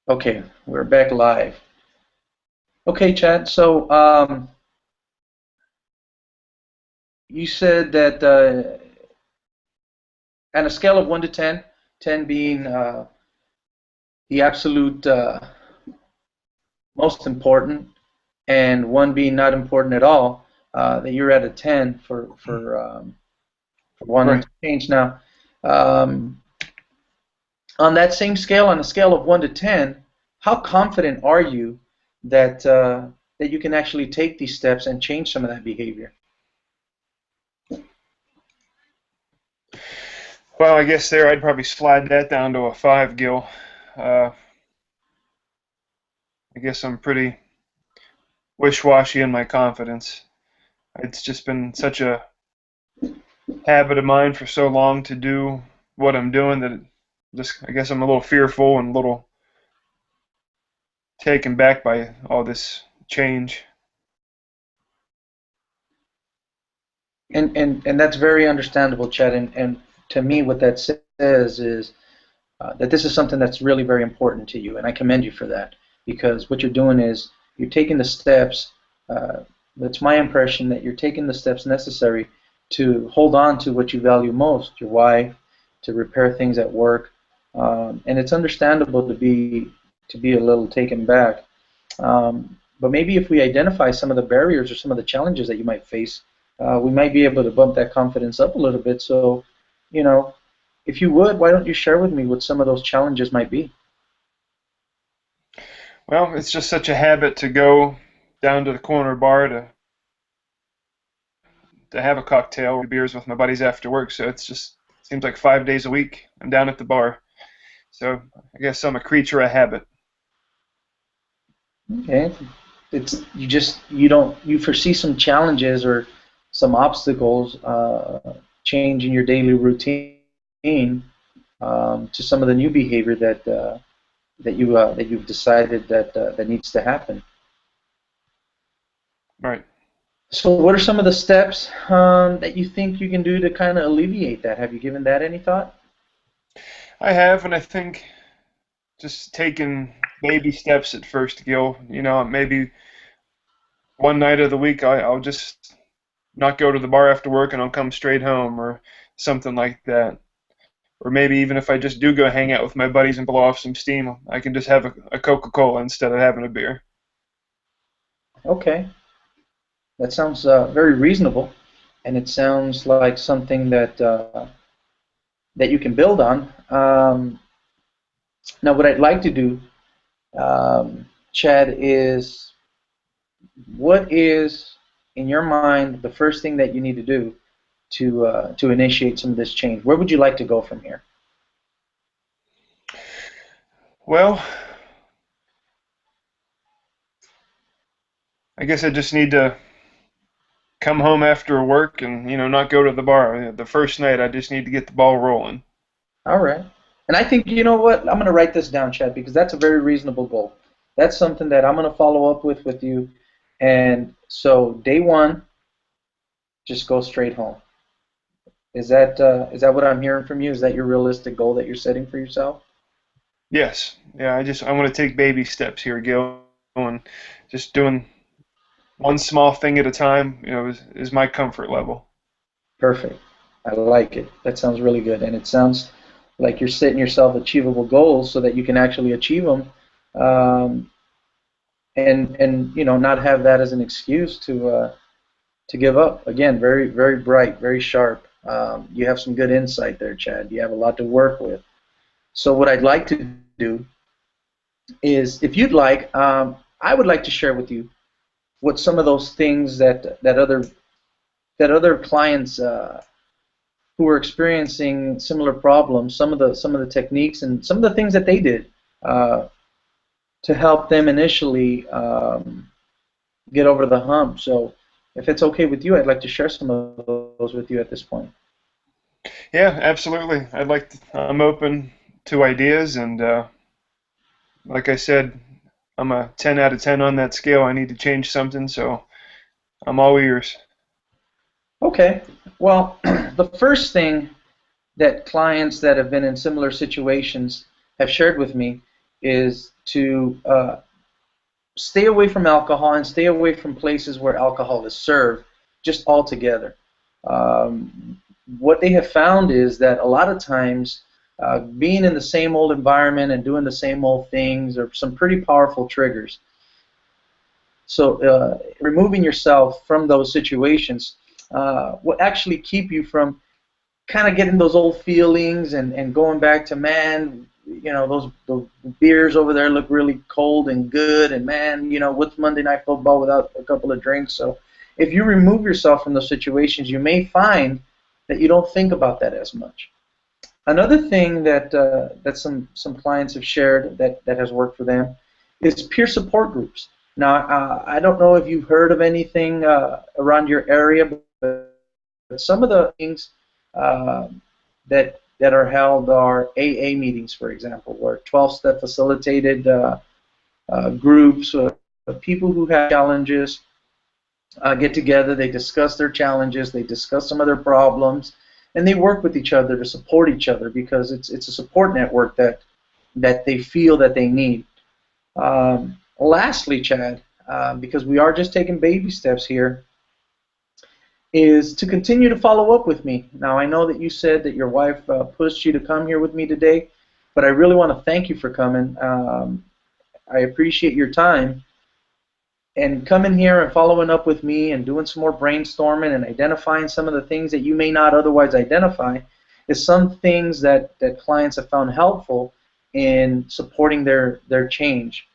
Okay, we're back live. Okay, Chad. So you said that on a scale of 1 to 10, 10 being the absolute most important, and 1 being not important at all, that you're at a 10 for wanting Right. to change. Now, um, on that same scale, on a scale of 1 to 10, how confident are you that you can actually take these steps and change some of that behavior? Well, I guess there I'd probably slide that down to a 5, Gil. Uh, I guess I'm pretty wish-washy in my confidence. It's just been such a habit of mine for so long to do what I'm doing that I guess I'm a little fearful and a little taken back by all this change. And that's very understandable, Chad. And to me, what that says is that this is something that's really very important to you, and I commend you for that because what you're doing is you're taking the steps. Uh, that's my impression that you're taking the steps necessary to hold on to what you value most, your wife, to repair things at work, and it's understandable to be a little taken back. But maybe if we identify some of the barriers or some of the challenges that you might face, we might be able to bump that confidence up a little bit. So, you know, if you would, why don't you share with me what some of those challenges might be? Well, it's just such a habit to go down to the corner bar to have a cocktail or beers with my buddies after work. So it's just seems like 5 days a week I'm down at the bar. So I guess I'm a creature of habit. Okay, it's you foresee some challenges or some obstacles changing your daily routine to some of the new behavior that you've decided that needs to happen. Right. So, what are some of the steps that you think you can do to kind of alleviate that? Have you given that any thought? I have, and I think just taking baby steps at first, Gil. Maybe one night of the week I'll just not go to the bar after work and I'll come straight home or something like that. Or maybe even if I just do go hang out with my buddies and blow off some steam, I can just have a Coca-Cola instead of having a beer. Okay, that sounds very reasonable, and it sounds like something that you can build on. Now, what I'd like to do, Chad, is what is in your mind the first thing that you need to do to initiate some of this change? Where would you like to go from here? Well, I guess I just need to come home after work and not go to the bar. The first night I just need to get the ball rolling. All right. And I think, you know what? I'm going to write this down, Chad, because that's a very reasonable goal. That's something that I'm going to follow up with you. And so day one, just go straight home. Is that what I'm hearing from you? Is that your realistic goal that you're setting for yourself? Yes, yeah. I want to take baby steps here, Gil, and just doing one small thing at a time. Is my comfort level. Perfect. I like it. That sounds really good. And it sounds like you're setting yourself achievable goals so that you can actually achieve them, um, and not have that as an excuse to give up. Again, very very bright, very sharp. You have some good insight there, Chad. You have a lot to work with. So what I'd like to do is, if you'd like, I would like to share with you what some of those things that other clients who are experiencing similar problems, some of the techniques and some of the things that they did uh, to help them initially get over the hump. So, if it's okay with you, I'd like to share some of those with you at this point. Yeah, absolutely. I'm open to ideas, and like I said, I'm a 10 out of 10 on that scale. I need to change something, so I'm all ears. Okay. Well, the first thing that clients that have been in similar situations have shared with me is to stay away from alcohol and stay away from places where alcohol is served, just altogether. What they have found is that a lot of times being in the same old environment and doing the same old things are some pretty powerful triggers. So removing yourself from those situations will actually keep you from kind of getting those old feelings and going back to, man, those beers over there look really cold and good, and man, what's Monday Night Football without a couple of drinks? So if you remove yourself from those situations, you may find that you don't think about that as much. Another thing that some clients have shared that has worked for them is peer support groups. Now, I don't know if you've heard of anything around your area, but some of the things uh, that are held are AA meetings, for example, where 12-step facilitated groups, people who have challenges get together, they discuss their challenges, they discuss some of their problems, and they work with each other to support each other because it's a support network that they feel that they need. Lastly, Chad, because we are just taking baby steps here, is to continue to follow up with me. Now, I know that you said that your wife pushed you to come here with me today, but I really want to thank you for coming. I appreciate your time. And coming here and following up with me and doing some more brainstorming and identifying some of the things that you may not otherwise identify is some things that clients have found helpful in supporting their change.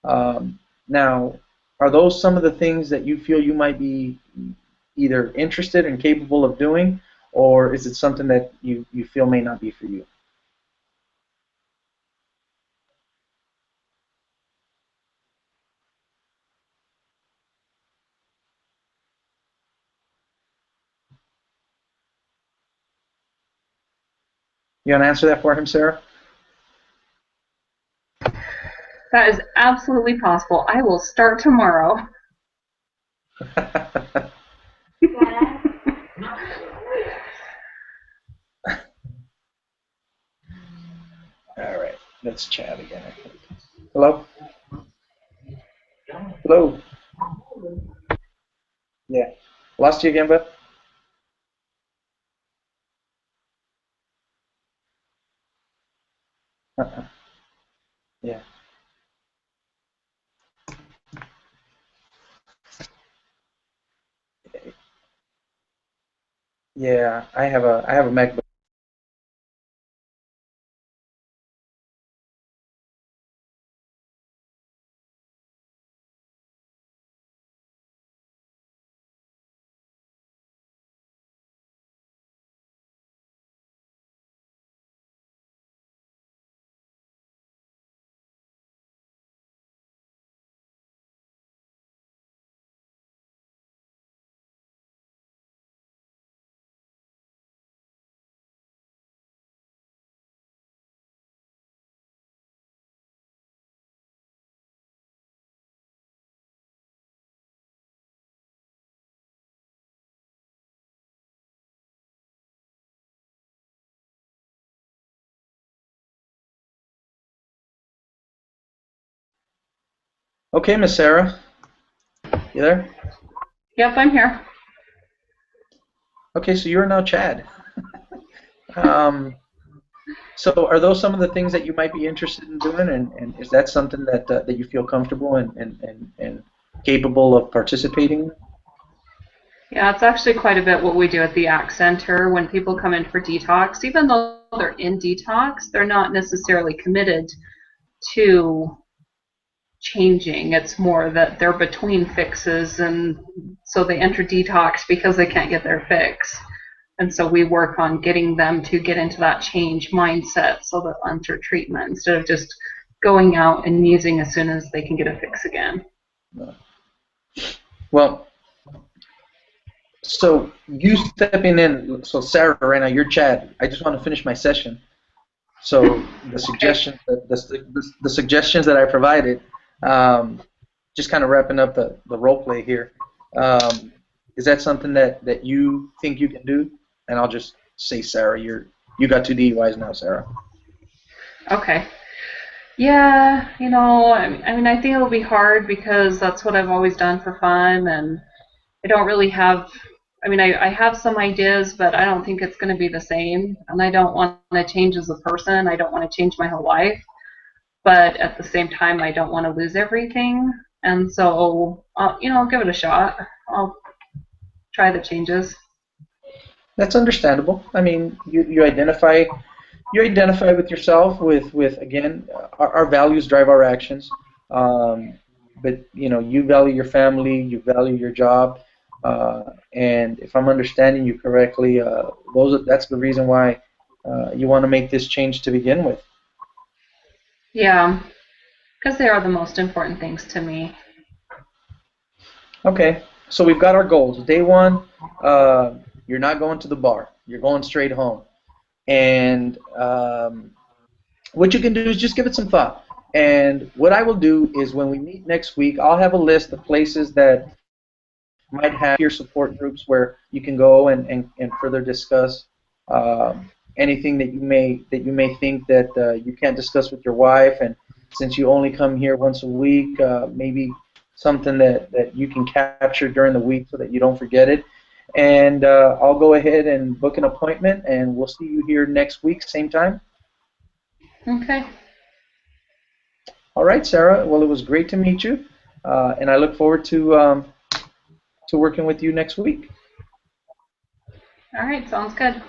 Now, are those some of the things that you feel you might be either interested and capable of doing, or is it something that you feel may not be for you? You want to answer that for him, Sarah? That is absolutely possible. I will start tomorrow. All right, let's chat again. I think. Hello? Hello? Yeah. Lost you again, bud? Uh-uh. Yeah. Yeah, I have a MacBook. Okay, Miss Sarah, you there? Yep, I'm here. Okay, so you're now Chad. Um, so are those some of the things that you might be interested in doing, and is that something that you feel comfortable and capable of participating in? Yeah, it's actually quite a bit what we do at the ACT Center when people come in for detox. Even though they're in detox, they're not necessarily committed to changing. It's more that they're between fixes, and so they enter detox because they can't get their fix. And so we work on getting them to get into that change mindset so they'll enter treatment instead of just going out and using as soon as they can get a fix again. Well, so you stepping in, so Sarah, right now you're Chad. I just want to finish my session. So the Okay. suggestions, the suggestions that I provided, just kind of wrapping up the role play here. Um, is that something that you think you can do? And I'll just say, Sarah, you got two DUIs now, Sarah. Okay. Yeah, I mean, I think it'll be hard because that's what I've always done for fun, and I don't really have. I mean, I have some ideas, but I don't think it's going to be the same, and I don't want to change as a person. I don't want to change my whole life, but at the same time, I don't want to lose everything, and so I'll give it a shot. I'll try the changes. That's understandable. I mean, you identify with yourself with again our values drive our actions. Um, but you value your family, you value your job, and if I'm understanding you correctly, that's the reason why you want to make this change to begin with. Yeah, because they are the most important things to me. Okay, so we've got our goals. Day one, you're not going to the bar. You're going straight home. And what you can do is just give it some thought. And what I will do is when we meet next week, I'll have a list of places that might have peer support groups where you can go and further discuss anything that you may think that you can't discuss with your wife. And since you only come here once a week, maybe something that you can capture during the week so that you don't forget it. And I'll go ahead and book an appointment, and we'll see you here next week, same time. Okay. All right, Sarah. Well, it was great to meet you, and I look forward to working with you next week. All right. Sounds good.